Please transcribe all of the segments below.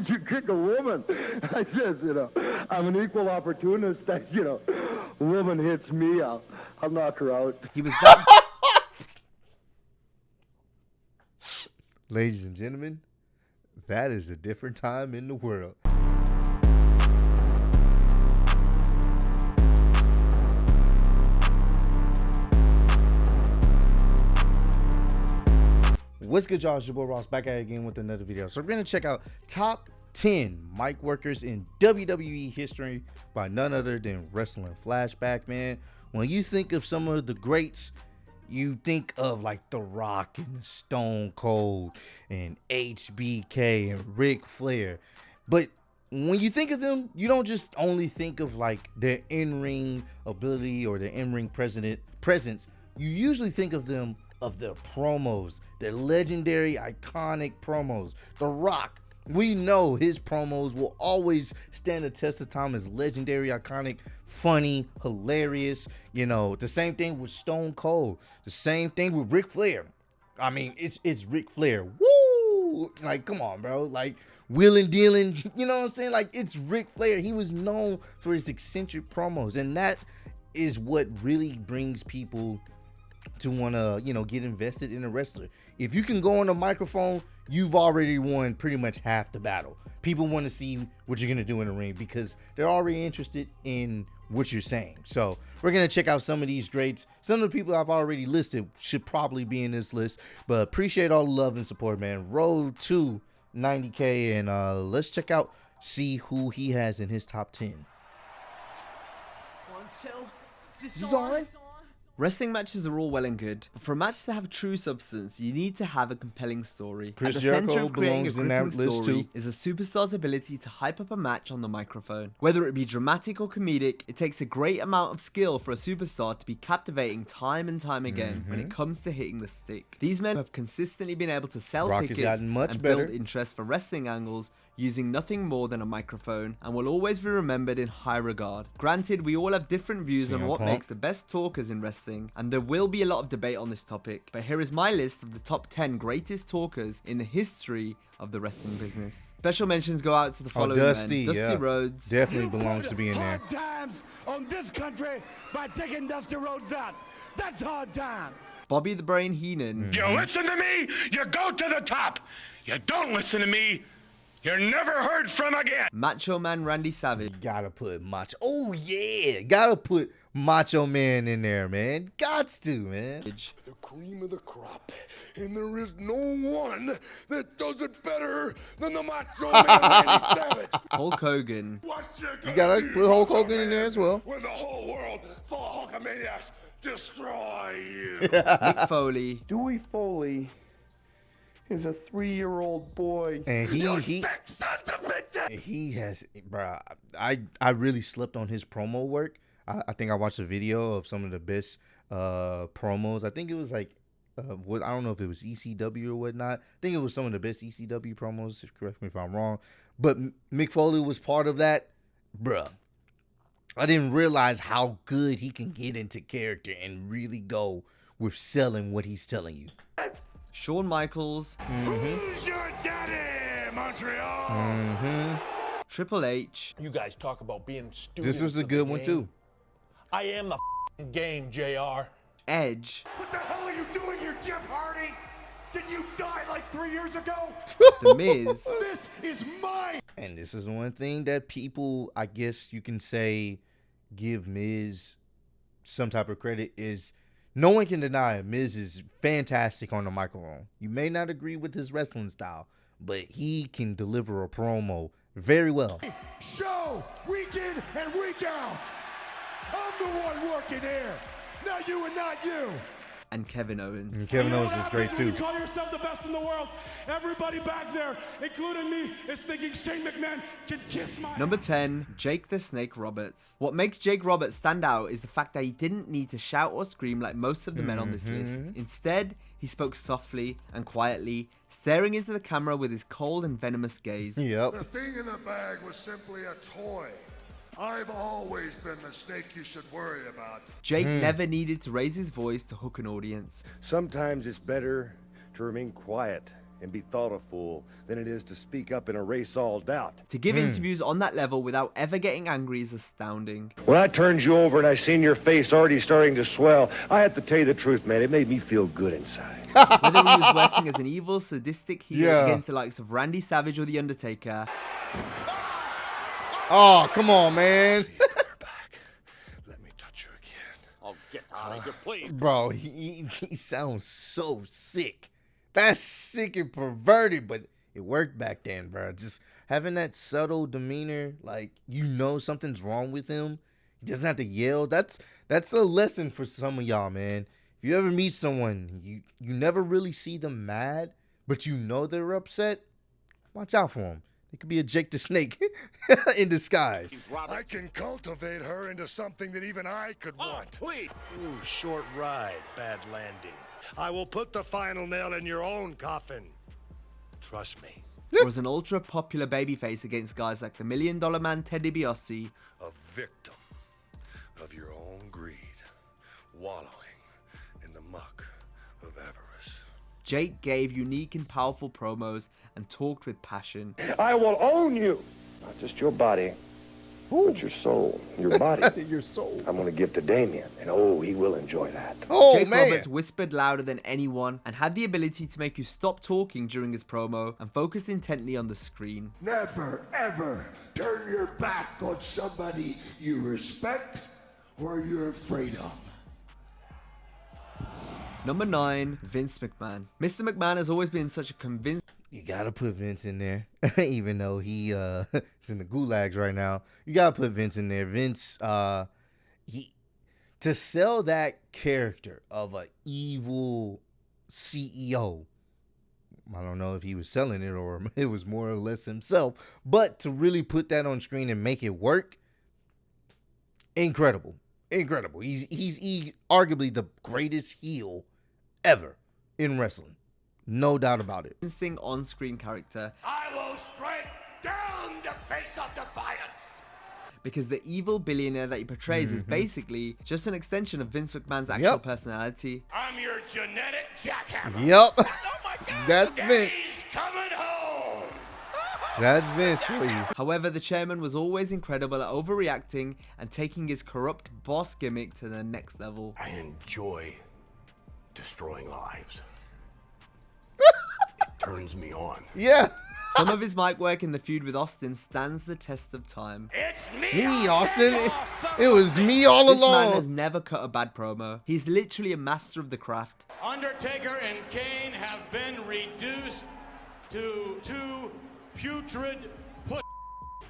would you kick a woman? I says, I'm an equal opportunist. A woman hits me, I'll knock her out. He was that. Ladies and gentlemen, that is a different time in the world. What's good, y'all? It's your boy Ross back at it again with another video. So we're going to check out top 10 mic workers in WWE history by none other than Wrestling Flashback, man. When you think of some of the greats, you think of like The Rock and Stone Cold and HBK and Ric Flair. But when you think of them, you don't just only think of like their in-ring ability or their in-ring presence. You usually think of them of their promos, their legendary, iconic promos. The Rock, we know his promos will always stand the test of time as legendary, iconic, funny, hilarious. The same thing with Stone Cold. The same thing with Ric Flair. I mean, it's Ric Flair. Woo! Like, come on, bro. Like, wheeling, dealing, you know what I'm saying? Like, it's Ric Flair. He was known for his eccentric promos, and that is what really brings people to want to, get invested in a wrestler. If you can go on a microphone, you've already won pretty much half the battle. People want to see what you're going to do in the ring because they're already interested in what you're saying. So we're going to check out some of these greats. Some of the people I've already listed should probably be in this list, but appreciate all the love and support, man. Road to 90K, and let's check out, see who he has in his top 10. Is this on? Wrestling matches are all well and good, but for a match to have true substance, you need to have a compelling story. At the center of creating a gripping story is a superstar's ability to hype up a match on the microphone. Whether it be dramatic or comedic, it takes a great amount of skill for a superstar to be captivating time and time again when it comes to hitting the stick. These men have consistently been able to sell tickets and build interest for wrestling angles using nothing more than a microphone, and will always be remembered in high regard. Granted, we all have different views on what makes the best talkers in wrestling, and there will be a lot of debate on this topic, but here is my list of the top 10 greatest talkers in the history of the wrestling business. Special mentions go out to the following Dusty, men. Dusty Rhodes definitely belongs to be in there. Hard times on this country by taking Dusty Rhodes out. That's hard time. Bobby the Brain Heenan. You listen to me, you go to the top. You don't listen to me, you're never heard from again. Macho Man Randy Savage. Gotta put Macho. Oh yeah, gotta put Macho Man in there, man. Gots to, man. The cream of the crop, and there is no one that does it better than the Macho Man Randy Savage. Hulk Hogan. You gotta put Hulk Hogan in there as well. When the whole world full of Hulkamaniacs destroy you. Mick Foley. Dewey Foley is a 3-year-old boy. And he has, bro. I really slept on his promo work. I think I watched a video of some of the best promos. I think it was like, I don't know if it was ECW or whatnot. I think it was some of the best ECW promos. Correct me if I'm wrong. But Mick Foley was part of that, bruh. I didn't realize how good he can get into character and really go with selling what he's telling you. Shawn Michaels. Who's your daddy, Montreal? Triple H. You guys talk about being stupid. This was a good one too. I am the game, JR. Edge. What the hell are you doing here, Jeff Hardy? Did you die like 3 years ago? The Miz. This is mine. And this is one thing that people, I guess you can say, give Miz some type of credit is no one can deny Miz is fantastic on the microphone. You may not agree with his wrestling style, but he can deliver a promo very well. Show week in and week out. I'm the one working here. Not you and not you. And Kevin Owens. And Kevin Owens is great too. You call yourself the best in the world. Everybody back there, including me, is thinking Shane McMahon can kiss my... Number 10, Jake the Snake Roberts. What makes Jake Roberts stand out is the fact that he didn't need to shout or scream like most of the men on this list. Instead, he spoke softly and quietly, staring into the camera with his cold and venomous gaze. Yep. The thing in the bag was simply a toy. I've always been the snake you should worry about. Jake never needed to raise his voice to hook an audience. Sometimes it's better to remain quiet and be thought a fool than it is to speak up and erase all doubt. To give interviews on that level without ever getting angry is astounding. When I turned you over and I seen your face already starting to swell, I have to tell you the truth, man. It made me feel good inside. Whether he was working as an evil, sadistic heel against the likes of Randy Savage or The Undertaker. Oh, come on, man. Let me touch you again. Oh, get out of here, please. Bro, he sounds so sick. That's sick and perverted, but it worked back then, bro. Just having that subtle demeanor, like you know something's wrong with him. He doesn't have to yell. That's a lesson for some of y'all, man. If you ever meet someone, you never really see them mad, but you know they're upset, watch out for them. It could be a Jake the Snake in disguise. I can cultivate her into something that even I could want. Please. Ooh, short ride, bad landing. I will put the final nail in your own coffin. Trust me. Or as an ultra-popular babyface against guys like the $1 Million Man Ted DiBiase. A victim of your own greed, wallowing in the muck of avarice. Jake gave unique and powerful promos and talked with passion. I will own you. Not just your body, but your soul. Your body. Your soul. I'm going to give to Damien, and oh, he will enjoy that. Oh, Jake man. Roberts whispered louder than anyone and had the ability to make you stop talking during his promo and focus intently on the screen. Never, ever turn your back on somebody you respect or you're afraid of. Number 9, Vince McMahon. Mr. McMahon has always been such a convincing... You gotta put Vince in there, even though he is in the gulags right now. You gotta put Vince in there. Vince, to sell that character of an evil CEO, I don't know if he was selling it or it was more or less himself, but to really put that on screen and make it work, incredible. He's arguably the greatest heel ever in wrestling. No doubt about it. On-screen character. I will strike down the face of defiance. Because the evil billionaire that he portrays is basically just an extension of Vince McMahon's actual personality. I'm your genetic jackhammer. Yep. Oh my God. That's Vince. He's coming home. That's Vince for you. However, the chairman was always incredible at overreacting and taking his corrupt boss gimmick to the next level. I enjoy destroying lives. It turns me on. Yeah. Some of his mic work in the feud with Austin stands the test of time. It's Me, Austin. It was me all This along. man has never cut a bad promo. He's literally a master of the craft. Undertaker and Kane have been reduced to two putrid put.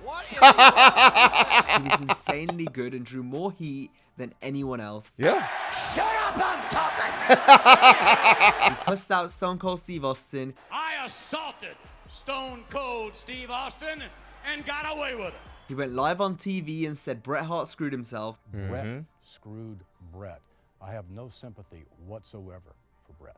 What is He was insanely good and drew more heat than anyone else. Yeah. Shut up, I'm talking. He cussed out Stone Cold Steve Austin. I assaulted Stone Cold Steve Austin and got away with it. He went live on TV and said Bret Hart screwed himself. Bret screwed Bret. I have no sympathy whatsoever for Bret.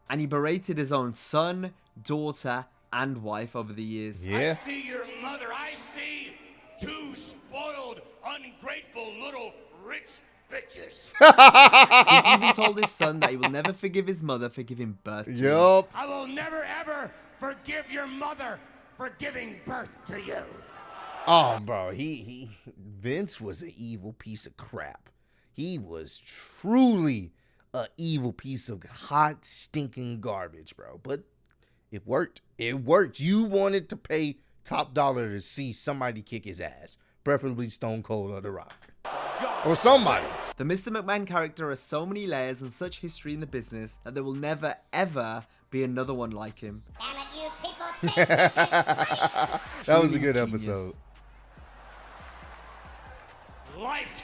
And he berated his own son, daughter, and wife over the years. Yeah. I see your mother. I see two spoiled, ungrateful little rich bitches. He's even told his son that he will never forgive his mother for giving birth to him. Yup. I will never ever forgive your mother for giving birth to you. Oh, bro, Vince was an evil piece of crap. He was truly an evil piece of hot, stinking garbage, bro. But it worked. It worked. You wanted to pay top dollar to see somebody kick his ass, preferably Stone Cold or The Rock. Or somebody. The Mr. McMahon character has so many layers and such history in the business that there will never, ever be another one like him. Damn it, you people think this is funny. That was a Truly good genius. episode. Life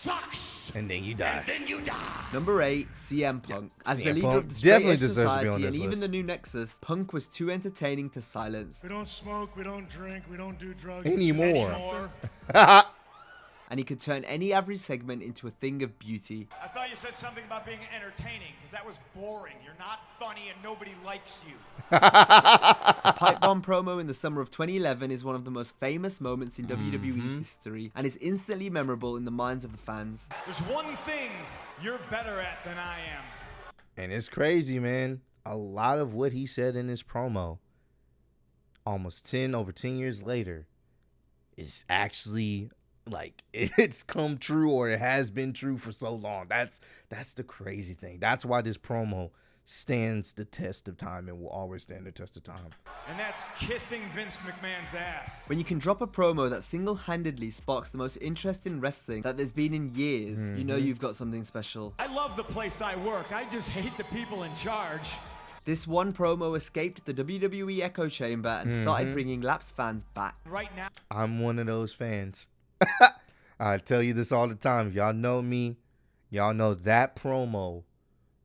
sucks. And then you die. Then you die. Number 8, CM Punk. As the CM leader Punk of the Straight definitely Edge deserves to be on Society this and even list. the new Nexus, Punk was too entertaining to silence. We don't smoke, we don't drink, we don't do drugs Anymore. And he could turn any average segment into a thing of beauty. I thought you said something about being entertaining, because that was boring. You're not funny and nobody likes you. The pipe bomb promo in the summer of 2011 is one of the most famous moments in WWE history and is instantly memorable in the minds of the fans. There's one thing you're better at than I am. And it's crazy, man. a lot of what he said in his promo, almost over 10 years later, is actually like it's come true, or it has been true for so long. That's the crazy thing. That's why this promo stands the test of time and will always stand the test of time. And that's kissing Vince McMahon's ass. When you can drop a promo that single-handedly sparks the most interest in wrestling that there's been in years, you know you've got something special. I love the place I work. I just hate the people in charge. This one promo escaped the WWE echo chamber and started bringing lapsed fans back. Right now, I'm one of those fans. I tell you this all the time. Y'all know me. Y'all know that promo.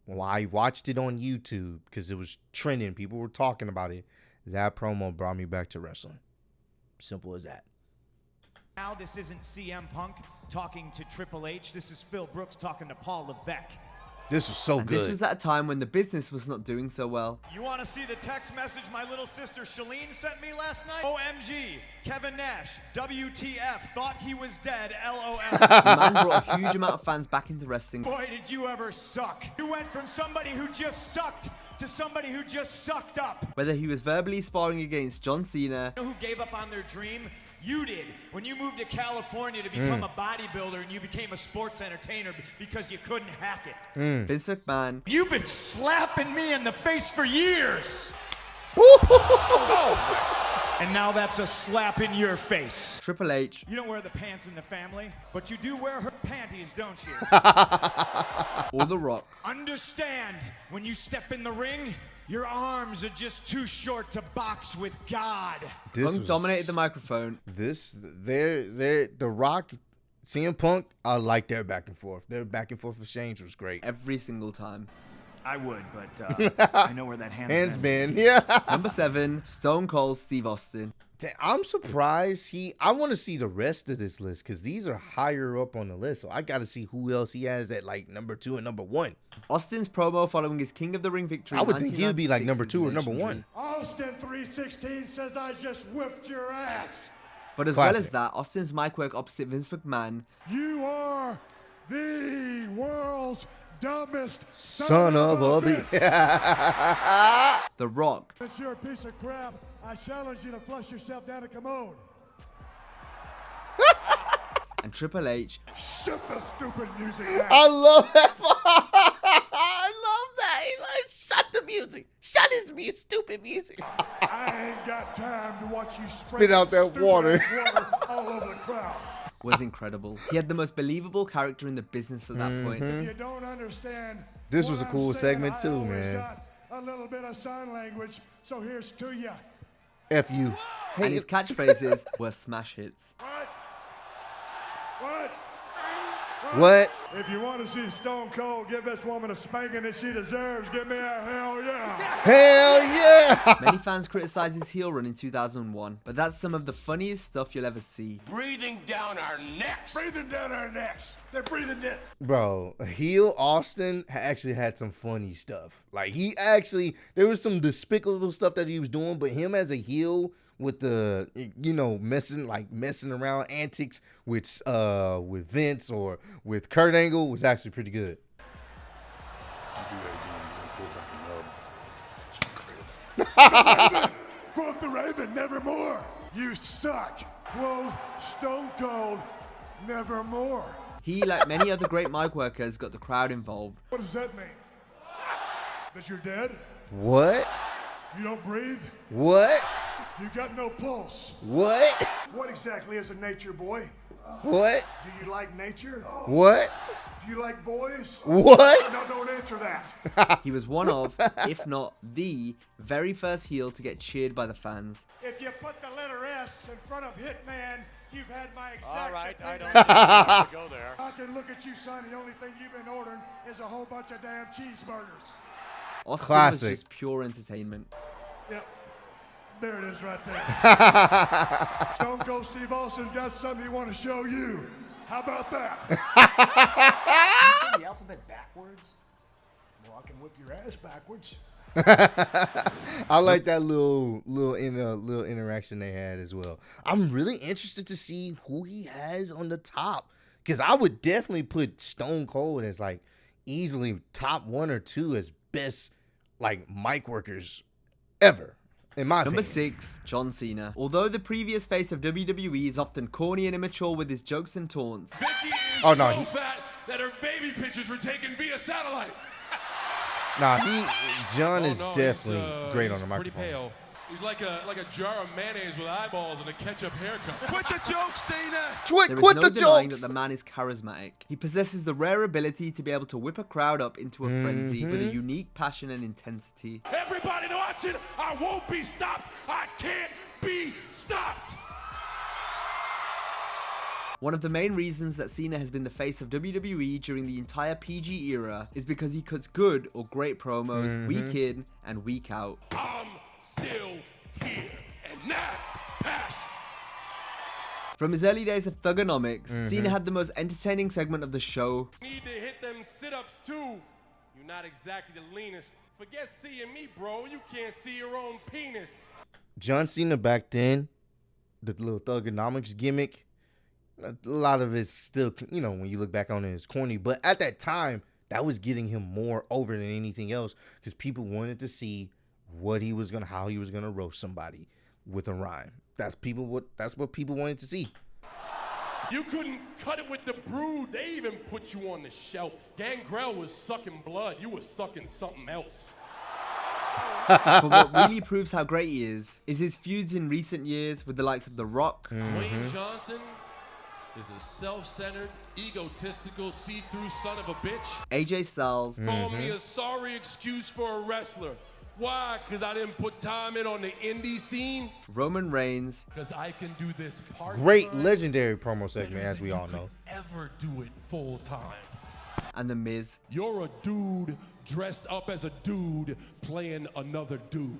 Well, I watched it on YouTube because it was trending. People were talking about it. That promo brought me back to wrestling. Simple as that. now this isn't CM Punk talking to Triple H. This is Phil Brooks talking to Paul Levesque. This was so good. This was at a time when the business was not doing so well. You want to see the text message my little sister Shalene sent me last night? OMG, Kevin Nash, WTF, thought he was dead, LOL. The man brought a huge amount of fans back into wrestling. Boy, did you ever suck. You went from somebody who just sucked to somebody who just sucked up. Whether he was verbally sparring against John Cena, You know who gave up on their dream? You did. When you moved to California to become a bodybuilder and you became a sports entertainer because you couldn't hack it. Vince McMahon, You've been slapping me in the face for years. And now that's a slap in your face. Triple H, You don't wear the pants in the family, but you do wear her panties, don't you? or The Rock. Understand, when you step in the ring, your arms are just too short to box with God. Punk dominated the microphone. The Rock, CM Punk, I like their back and forth. Their back and forth exchange was great. Every single time. I would, but I know where that Hands been, yeah. Number 7, Stone Cold Steve Austin. I'm surprised I want to see the rest of this list because these are higher up on the list. So I got to see who else he has at like number 2 and number 1. Austin's promo following his King of the Ring victory. I would think he would be like number 2 or number 1. Austin 316 says I just whipped your ass. But as well as that, Austin's mic work opposite Vince McMahon. You are the world's dumbest Son of a bitch. The Rock. Since you're a piece of crap, I challenge you to flush yourself down a commode. And Triple H. Shut the stupid music down. I love that. I love that. He like, shut the music. Shut his stupid music. I ain't got time to watch you Spit out that water. all over the crowd. Was incredible. He had the most believable character in the business at that point. If you don't understand, This was a cool segment I too, always man. got a little bit of sign language, so here's to you. F you. And his catchphrases were smash hits. What? What? If you want to see Stone Cold give this woman a spanking that she deserves, give me a hell yeah. Hell yeah. Many fans criticized his heel run in 2001, but that's some of the funniest stuff you'll ever see. Breathing down our necks. Breathing down our necks. They're breathing it. Bro, heel Austin actually had some funny stuff. Like there was some despicable stuff that he was doing, but him as a heel with the, messing around antics with Vince or with Kurt Angle was actually pretty good. Quote the Raven, nevermore. You suck. Quote Stone Cold, nevermore. He, like many other great mic workers, got the crowd involved. What does that mean? That you're dead? What? You don't breathe? What? You got no pulse. What? What exactly is a nature boy? What? Do you like nature? What? Do you like boys? What? No, don't answer that. He was one of, if not the, very first heel to get cheered by the fans. If you put the letter S in front of Hitman, you've had my exact All right, I opinion. don't have to go there. I can look at you, son. The only thing you've been ordering is a whole bunch of damn cheeseburgers. Austin Classic. was just pure entertainment. Yep. There it is right there. Stone Cold Steve Austin got something he want to show you. How about that? You say the alphabet backwards? Well, I can whip your ass backwards. I like that little interaction they had as well. I'm really interested to see who he has on the top, because I would definitely put Stone Cold as like easily top 1 or 2 as best like mic workers ever. In my Number opinion. 6, John Cena. Although the previous face of WWE is often corny and immature with his jokes and taunts. Vicky is Oh, no, so fat that her baby pictures were taken via satellite. Nah, John is no, definitely great on he's the pretty microphone. pale. He's like a jar of mayonnaise with eyeballs and a ketchup haircut. Quit the jokes, Cena! There is no denying that the man is charismatic. He possesses the rare ability to be able to whip a crowd up into a frenzy with a unique passion and intensity. Everybody watching, I won't be stopped. I can't be stopped. One of the main reasons that Cena has been the face of WWE during the entire PG era is because he cuts good or great promos week in and week out. I'm still here, and that's passion. From his early days of Thugonomics, Cena had the most entertaining segment of the show. Need to hit them sit-ups too. You're not exactly the leanest. Forget seeing me, bro. You can't see your own penis. John Cena back then, the little Thugonomics gimmick, a lot of it's still, you know, when you look back on it, it's corny. But at that time, that was getting him more over than anything else because people wanted to see how he was gonna roast somebody with a rhyme. That's what people wanted to see. You couldn't cut it with the Brood. They even put you on the shelf. Gangrel was sucking blood. You were sucking something else. But what really proves how great he is his feuds in recent years with the likes of The Rock, Dwayne Johnson is a self-centered, egotistical, see-through son of a bitch. AJ Styles, Call me a sorry excuse for a wrestler. Why? Because I didn't put time in on the indie scene? Roman Reigns, Because I can do this part. Great legendary promo segment, as we all know. Ever do it full time. and The Miz. You're a dude dressed up as a dude playing another dude.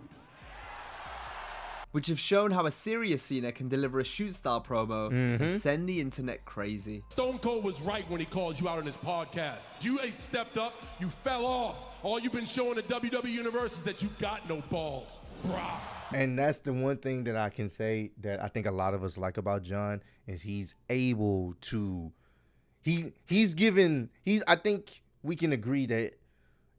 Which have shown how a serious Cena can deliver a shoot-style promo and send the internet crazy. Stone Cold was right when he called you out on his podcast. You ain't stepped up, you fell off. All you've been showing the WWE Universe is that you got no balls. Brah. And that's the one thing that I can say that I think a lot of us like about John is he's able to, I think we can agree that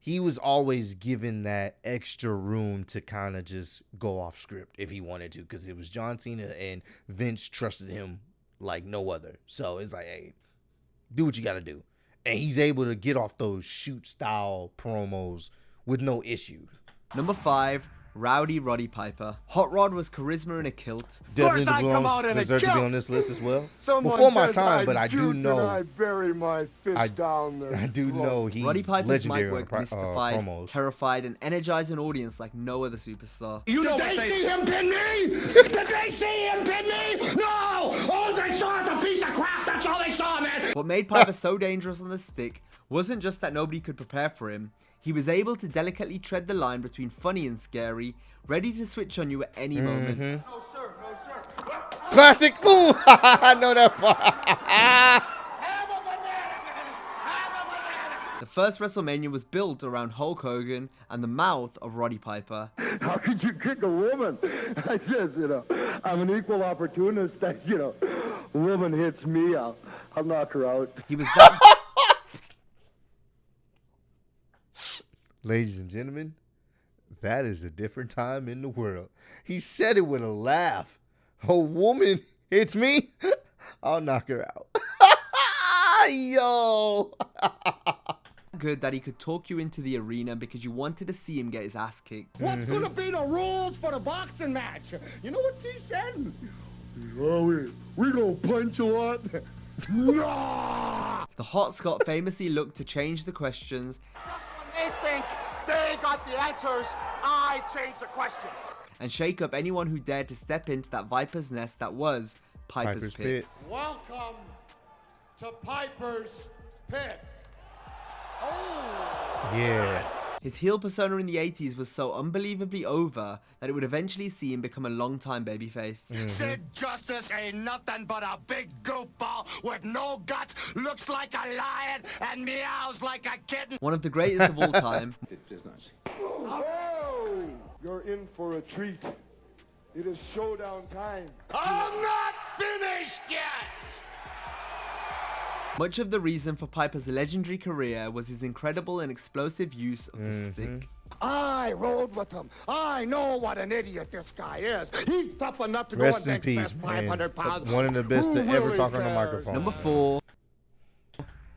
he was always given that extra room to kind of just go off script if he wanted to, because it was John Cena and Vince trusted him like no other. So it's like, hey, do what you got to do. And he's able to get off those shoot style promos with no issue. Number 5, Rowdy Roddy Piper. Hot Rod was charisma in a kilt. Definitely deserves to be on this list as well. Before my time, but I do know. I bury my fist down there. I do know he's Roddy Piper's legendary mic work on mystified, promos. terrified, and energized an audience like no other superstar. You know Did they see him pin me? Did they see him pin me? No! All they saw is a piece of crap. That's all they saw, man. What made Piper so dangerous on the stick wasn't just that nobody could prepare for him. He was able to delicately tread the line between funny and scary, ready to switch on you at any moment. No, sir. No, sir. Classic. Boom. I know that part. Have a banana, man. Have a banana. The first WrestleMania was built around Hulk Hogan and the mouth of Roddy Piper. How could you kick a woman? I just, I'm an equal opportunist. A woman hits me, I'll knock her out. He was that... Ladies and gentlemen, that is a different time in the world. He said it with a laugh. A woman hits me, I'll knock her out. Yo. good that he could talk you into the arena because you wanted to see him get his ass kicked. What's gonna be the rules for the boxing match? You know what she said? Oh, we gonna punch a lot? No! The Hot Scott famously looked to change the questions. Just when they think they got the answers, I change the questions. And shake up anyone who dared to step into that viper's nest that was Piper's Pit. Welcome to Piper's Pit. Oh! Yeah. His heel persona in the 80s was so unbelievably over that it would eventually see him become a long-time babyface. Sid Justice ain't nothing but a big goofball with no guts, looks like a lion, and meows like a kitten. One of the greatest of all time. Oh, you're in for a treat. It is showdown time. I'm not finished yet! Much of the reason for Piper's legendary career was his incredible and explosive use of the stick. I I rode with him. I know what an idiot this guy is. He's tough enough to Rest go in and peace, bench press 500 man. pounds. One of the best Who to ever really talk on the cares? microphone. Number 4,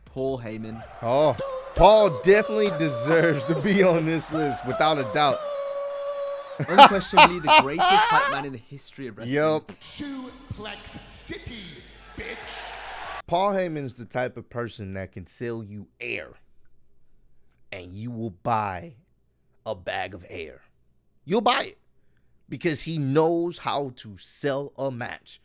Paul Heyman. Oh, Paul definitely deserves to be on this list, without a doubt. Unquestionably the greatest hype man in the history of wrestling. Yup. Suplex City, bitch. Paul Heyman's the type of person that can sell you air, and you will buy a bag of air. You'll buy it because he knows how to sell a match.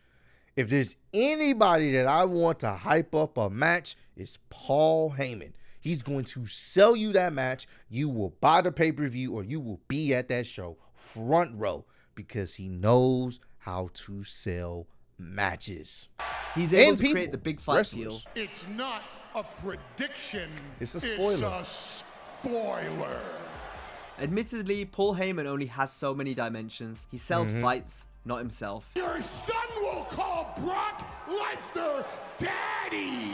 If there's anybody that I want to hype up a match, it's Paul Heyman. He's going to sell you that match. You will buy the pay-per-view, or you will be at that show front row, because he knows how to sell matches. He's able And to people, create the big fight wrestlers. deal. It's not a prediction. It's a spoiler. It's a spoiler. Admittedly, Paul Heyman only has so many dimensions. He sells fights, not himself. Your son will call Brock Lesnar Daddy.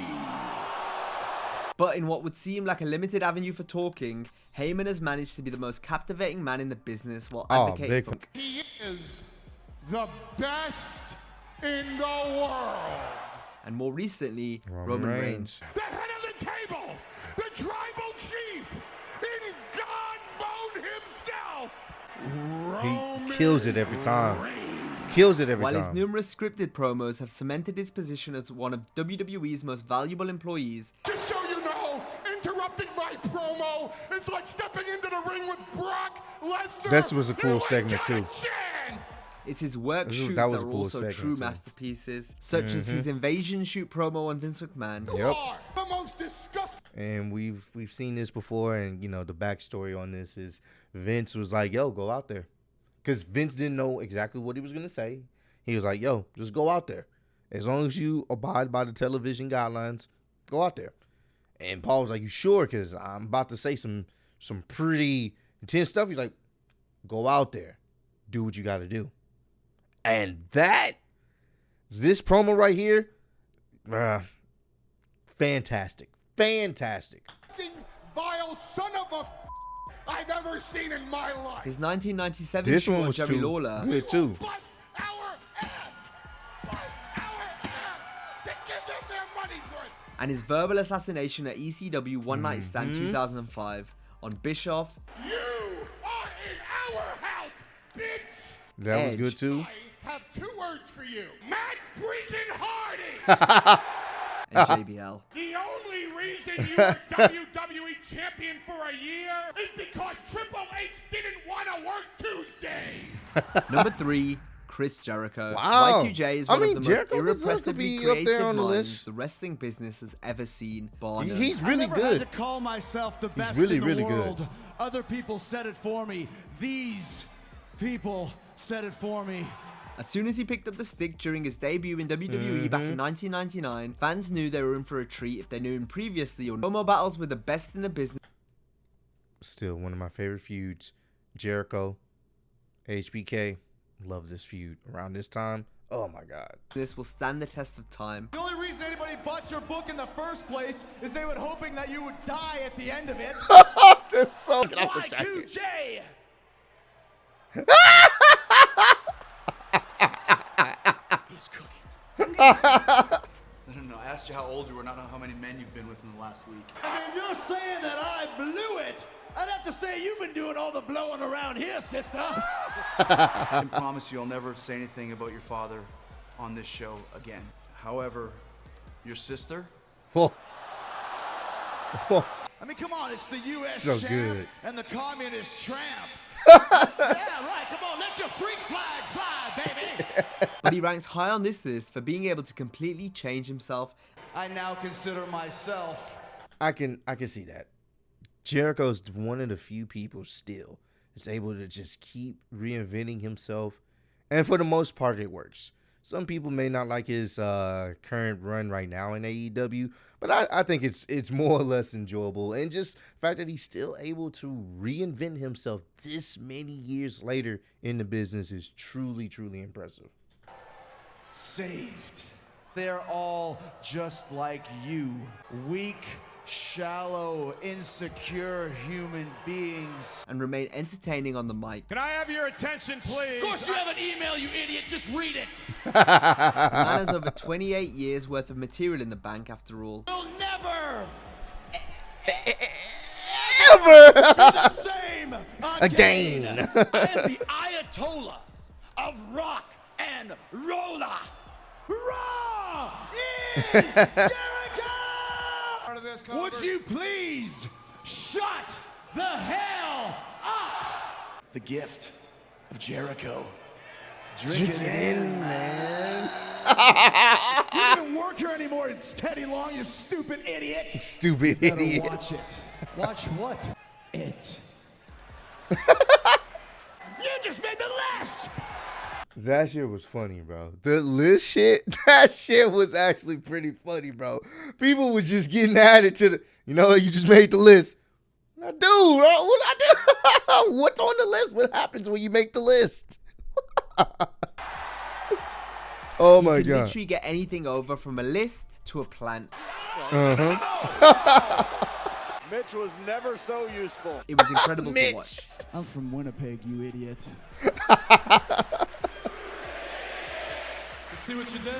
But in what would seem like a limited avenue for talking, Heyman has managed to be the most captivating man in the business while advocating for... He is the best in the world. And more recently, Roman Reigns. The head of the table, the tribal chief, in God mode himself. He kills it every time. Kills it every While time. his numerous scripted promos have cemented his position as one of WWE's most valuable employees, Just so you know, interrupting my promo is like stepping into the ring with Brock Lesnar. This was a cool segment too. it's his work shoots that that was are a cool also segment, true too. masterpieces, such as his invasion shoot promo on Vince McMahon. Yep. The most disgusting. And we've seen this before, and you know the backstory on this is Vince was like, "Yo, go out there," because Vince didn't know exactly what he was gonna say. He was like, "Yo, just go out there. As long as you abide by the television guidelines, go out there." And Paul was like, "You sure? Because I'm about to say some pretty intense stuff." He's like, "Go out there, do what you got to do." And this promo right here, fantastic. Vile son of a I've ever seen in my life. His 1997 This shoot one on was Jerry too Lawler good too. Bust our ass. Bust our ass. To give them their money's worth. and his verbal assassination at ECW One Night Stand 2005 on Bischoff. You are in our house, bitch. That was Edge. good too. I have 2 words for you. Matt freaking Hardy. And JBL. The only reason you were WWE champion for a year is because Triple H didn't want to work Tuesday. Number 3, Chris Jericho. Wow. Y2J is I one mean, of the most Jericho deserves to irrepressibly be up there creative on the minds list. the wrestling business has ever seen, bar none. He's really I never good. had to call myself the best really, in the really good. world. Other people said it for me. These people said it for me. As soon as he picked up the stick during his debut in WWE back in 1999, fans knew they were in for a treat if they knew him previously or promo battles with the best in the business. Still one of my favorite feuds. Jericho, HBK. Love this feud around this time. Oh my God. This will stand the test of time. The only reason anybody bought your book in the first place is they were hoping that you would die at the end of it. Just so get off the jacket. Y2J! He's cooking. No, I asked you how old you were, not how many men you've been with in the last week. I mean, you're saying that I blew it. I'd have to say you've been doing all the blowing around here, sister. I can promise you I'll never say anything about your father on this show again. However, your sister? Whoa. Whoa. I mean, come on, it's the U.S. So champ good. and the communist tramp. Yeah, right, come on, let your freak flag fly, baby. But he ranks high on this list for being able to completely change himself. I now consider myself. I can see that. Jericho's one of the few people still that's able to just keep reinventing himself, and for the most part, it works. Some people may not like his current run right now in AEW, but I think it's more or less enjoyable. And just the fact that he's still able to reinvent himself this many years later in the business is truly, truly impressive. Saved. They're all just like you. Weak, shallow, insecure human beings. And remain entertaining on the mic. Can I have your attention, please? Of course you have an email, you idiot. Just read it. The man has over 28 years worth of material in the bank after all. You'll never Ever be the same again. I am the Ayatollah of rock and roller. Raw is Jericho! Would you please shut the hell up? The gift of Jericho. Drink it in, man. You don't even work here anymore, it's Teddy Long, you stupid idiot. Stupid You better idiot. watch it. Watch what? It. You just made the list! That shit was funny, bro. The list shit, that shit was actually pretty funny, bro. People was just getting at it to the, you just made the list. I do, bro. What I do? What's on the list? What happens when you make the list? Oh my You can God. literally get anything over from a list to a plant. Mitch was never so useful. It was incredible to watch. I'm from Winnipeg, you idiot. See what you did.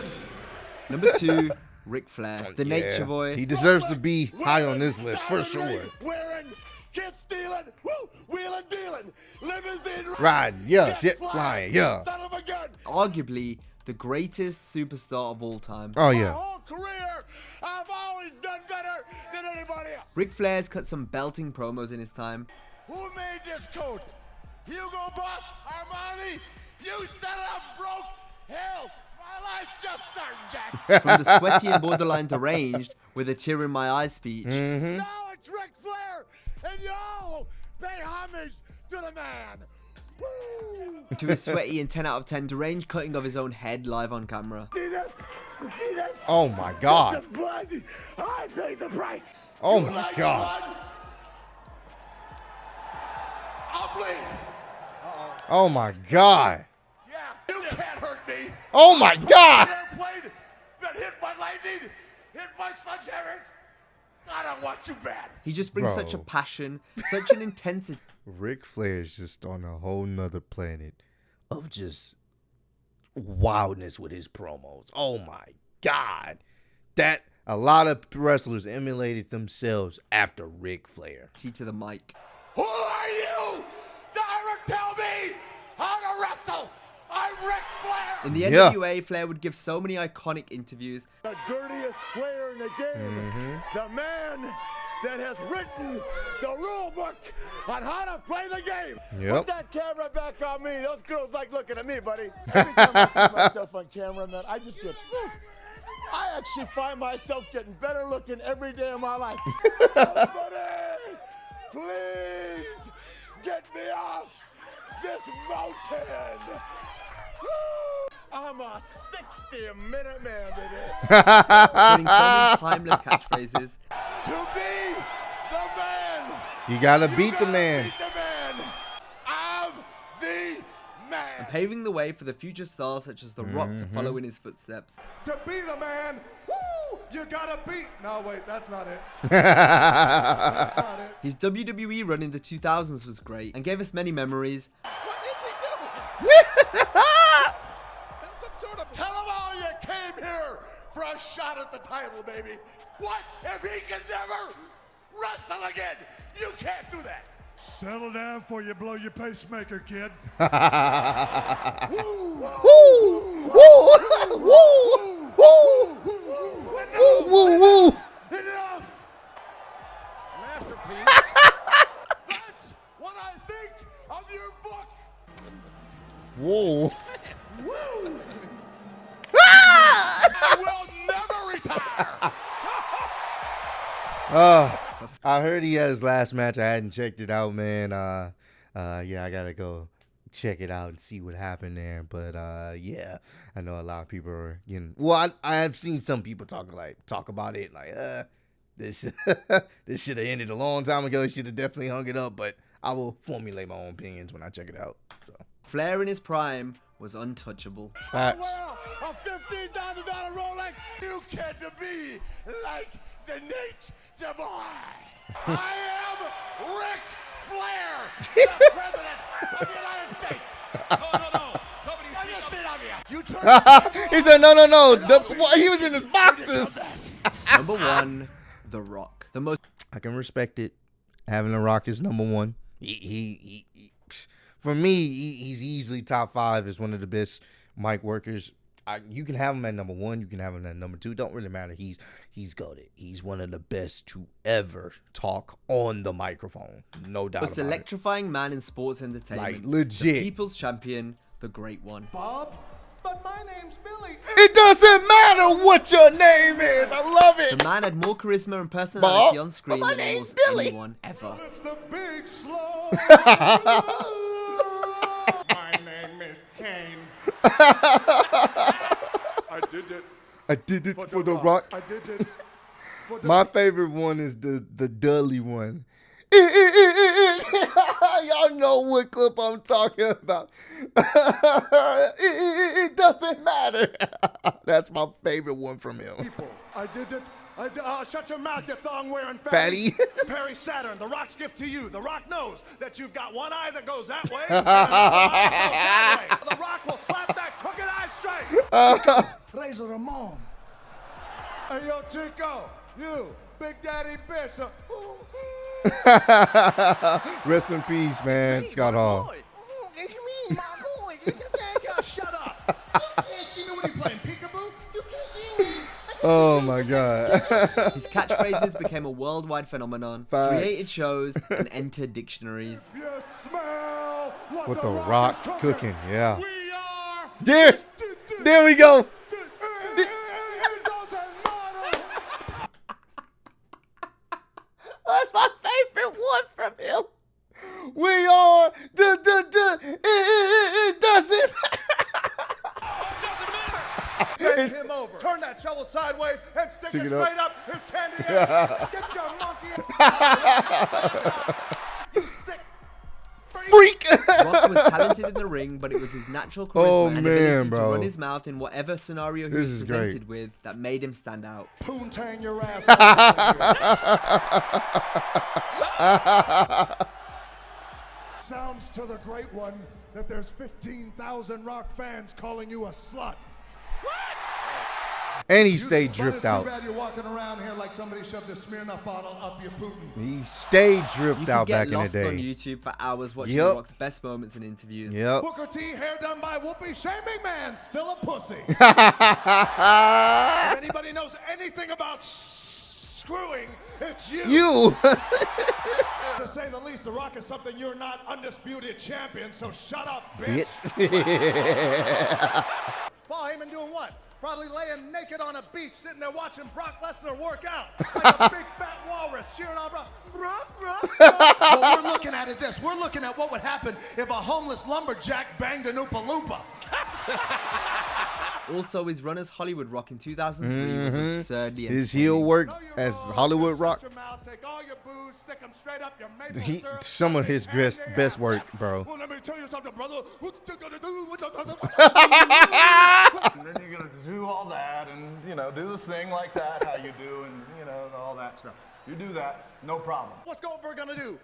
Number 2, Ric Flair, the Nature Yeah. Boy. He deserves to be high on this list for sure. Wearing, kiss stealing, woo, wheeling dealing, limousine Riding, yeah, jet flying, yeah. son of a gun. Arguably the greatest superstar of all time. Oh My yeah. whole career, I've always done better than anybody else. Ric Flair's cut some belting promos in his time. Who made this coat? Hugo Boss, Armani? You set up broke? Hell, my life's just starting, Jack. From the sweaty and borderline deranged with a tear in my eye speech. Now it's Ric Flair, and y'all pay homage to the man. Woo! To his sweaty and 10 out of 10 deranged cutting of his own head live on camera. See this? See this? Oh my God. The blood, I paid the price. Oh You my like God. blood? I'll bleed. Oh my God. Yeah, you can't hurt me. Oh my God. Airplane, been hit by lightning, hit by sledgehammers. I don't want you bad. He just brings such a Bro. passion, such an intensity. Ric Flair's just on a whole nother planet of just wildness with his promos. Oh my God. That a lot of wrestlers emulated themselves after Ric Flair. To the mic. Who are you? Never tell me how to wrestle. I'm Ric Flair. In the Yeah. NWA, Flair would give so many iconic interviews. The dirtiest player in the game. The man that has written the rule book on how to play the game. Yep. Put that camera back on me. Those girls like looking at me, buddy. Every time I see myself on camera, man, I just get... I actually find myself getting better looking every day of my life. Somebody, please get me off this mountain. Woo! I'm a 60-minute man today. Putting so many timeless catchphrases. To be the man. You gotta beat the man. Beat the man. I'm the man. And paving the way for the future stars such as The Rock to follow in his footsteps. To be the man, woo, you gotta beat. No, wait, that's not it. His WWE run in the 2000s was great and gave us many memories. What is he doing? Tell him all you came here for a shot at the title, baby. What if he can never wrestle again? You can't do that. Settle down before you blow your pacemaker, kid. Woo! Woo! Woo! Woo! Woo! Woo! Woo! Enough! Masterpiece. That's what I think of your book. Whoa! Woo! I will never retire. I heard he had his last match. I hadn't checked it out, man. Yeah, I gotta go check it out and see what happened there. But yeah, I know a lot of people are getting. Well, I have seen some people talk about it like, this this should have ended a long time ago. Should have definitely hung it up. But I will formulate my own opinions when I check it out. So. Flair in his prime was untouchable. Facts. Well, a $15,000 Rolex. You can't be like the Nate I am Ric Flair, the President of the United States. He said, no. He was in his boxes. Number 1, The Rock. The most. I can respect it. Having The Rock is number 1. He for me, he's easily top 5 as one of the best mic workers. You can have him at number 1. You can have him at number 2. Don't really matter. He's goated. He's one of the best to ever talk on the microphone. No doubt Most about electrifying man in sports entertainment. Like, legit. The people's champion, the great one. Bob, but my name's Billy. It doesn't matter what your name is. I love it. The man had more charisma and personality on screen but my than name's almost Billy. anyone ever. It's the big slow. My name is Kane. I did it. I did it for The Rock. I did it. My favorite one is the Dudley one. Y'all know what clip I'm talking about. It doesn't matter. That's my favorite one from him. People, I did it. Shut your mouth, you thong-wearing Fatty. Perry Saturn, The Rock's gift to you. The Rock knows that you've got one eye that goes that way and another eye that goes that way. The Rock will slap that crooked eye straight. Razor Ramon. Hey, yo, Chico, you, Big Daddy Bishop. Rest in peace, man. Scott Hall. It's me, my boy. Shut up. You can't see me when you playing peekaboo. You can't see me. Oh my God. His catchphrases became a worldwide phenomenon, Facts. created shows, and entered dictionaries. You smell What the Rock cooking, yeah. We are. There we go. That's my favorite one from him. We are it doesn't Bend him over. Turn that shovel sideways and stick it straight up his candy ass. Get your monkey. You sick freak. Rock was talented in the ring, but it was his natural charisma and ability to run his mouth in whatever scenario he was presented with that made him stand out. Poontang your ass. Sounds to the great one that there's 15,000 Rock fans calling you a slut. And he stayed dripped out. Too bad you're walking around here like somebody shoved a Smirnoff bottle up your Putin. He stayed dripped out back in the You can get lost on day. YouTube for hours watching Rock's best moments in interviews. Yep. Booker T, hair done by Whoopi, Shane McMahon, still a pussy. If anybody knows anything about screwing, it's you. To say the least, The Rock is something you're not, undisputed champion, so shut up, bitch. Paul Heyman doing what? Probably laying naked on a beach, sitting there watching Brock Lesnar work out. Like a big fat walrus cheering on Brock. What we're looking at is this. We're looking at what would happen if a homeless lumberjack banged an Oompa Loompa. Also, his run as Hollywood Rock in 2003 was absurdly His heel work as Hollywood Rock. Take all your booze, stick them straight up your maple syrup. Some of his best work, bro. Well, let me tell you something, brother. What you gonna do? And then you're gonna do all that, and you know, do the thing like that, how you do, and you know, all that stuff. You do that, no problem. What's Goldberg gonna do?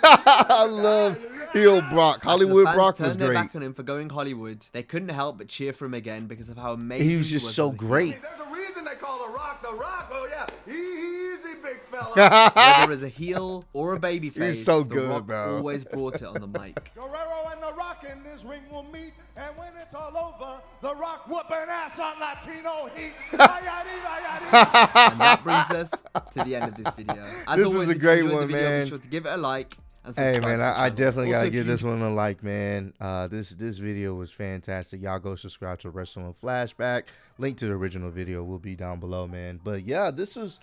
I love heel Brock. Hollywood Brock was turned their great. back on him for going Hollywood. They couldn't help but cheer for him again because of how amazing He was just so great. There's a reason they call The Rock The Rock. Oh yeah, easy, big fella. Whether as a heel or a babyface, He's so The good, Rock bro. always brought it on the mic. Guerrero and The Rock in this ring will meet, and when it's all over, The Rock whooping ass on Latino heat. And that brings us to the end of this video. As This always, is a if you great enjoyed the one, video, man. Be sure to give it a like and Hey subscribe man, to the I channel. definitely Also, gotta if give you- this one a like, man. This video was fantastic. Y'all go subscribe to Wrestling Flashback. Link to the original video will be down below, man. But yeah, this is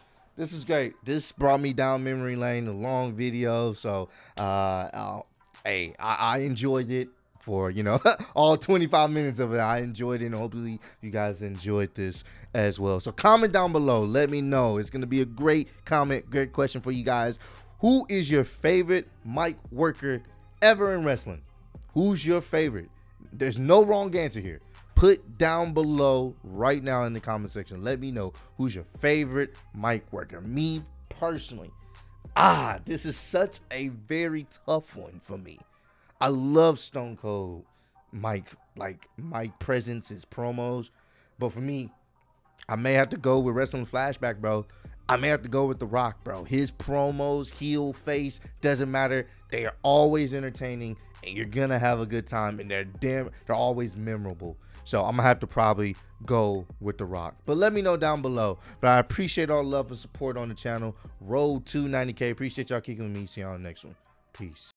great. This brought me down memory lane, a long video. So hey, I enjoyed it for, you know, all 25 minutes of it. I enjoyed it, and hopefully you guys enjoyed this as well. So comment down below, let me know. It's gonna be a great comment, great question for you guys. Who is your favorite mic worker ever in wrestling? Who's your favorite? There's no wrong answer here. Put down below right now in the comment section. Let me know who's your favorite mic worker. Me personally. This is such a very tough one for me. I love Stone Cold Mike, like Mike presence, his promos. But for me, I may have to go with Wrestling Flashback, bro. I may have to go with The Rock, bro. His promos, heel, face, doesn't matter. They are always entertaining, and you're gonna have a good time, and they're always memorable. So I'm gonna have to probably go with The Rock. But let me know down below. But I appreciate all the love and support on the channel. Road to 90K. Appreciate y'all kicking with me. See y'all on the next one. Peace.